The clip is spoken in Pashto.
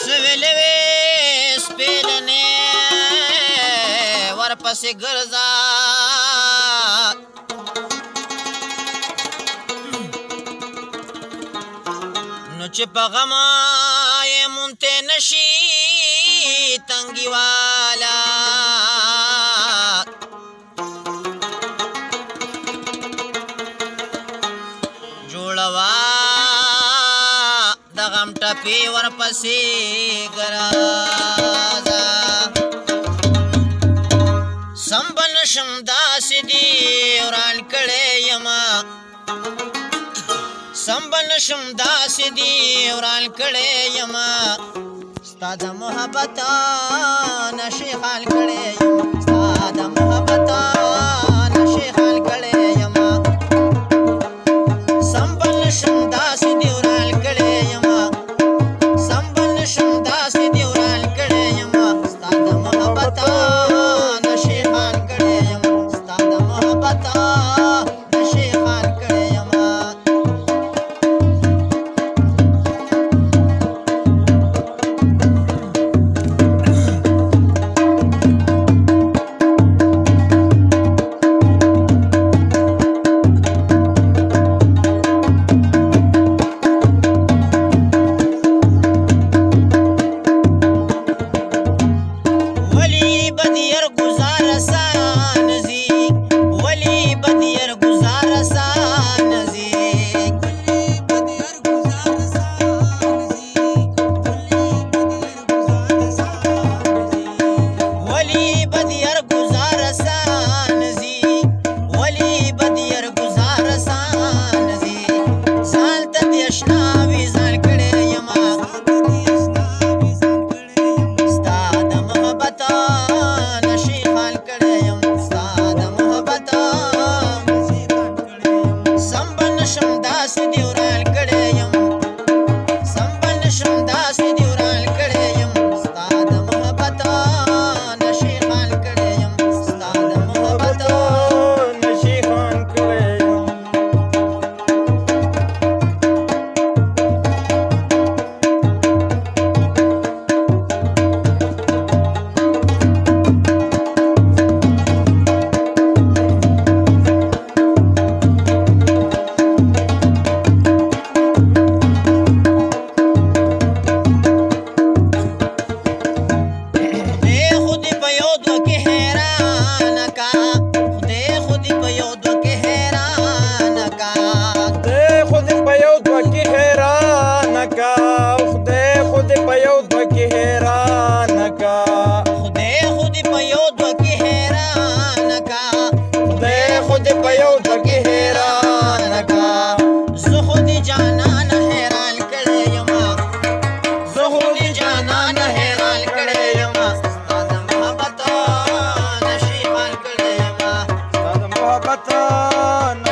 سویلوی سپیلنی ورپسی گرزا نو چه پا غمای منتے نشی تنگی والا جوڑوا دا غم ٹپی ورپسی گرازا سنبن شمداسی دی وران کڑے یما سنبن شمداسی دی وران کڑے یما استاد محبتا نشی خال کڑے یما استاد محبتا نشی خال کڑے یما سنبن شمداسی دی وران کڑے یما سنبن شمداسی دی وران کڑے یما استاد محبتا نشی خال کڑے یما استاد محبتا نشی خال کڑے یما محبت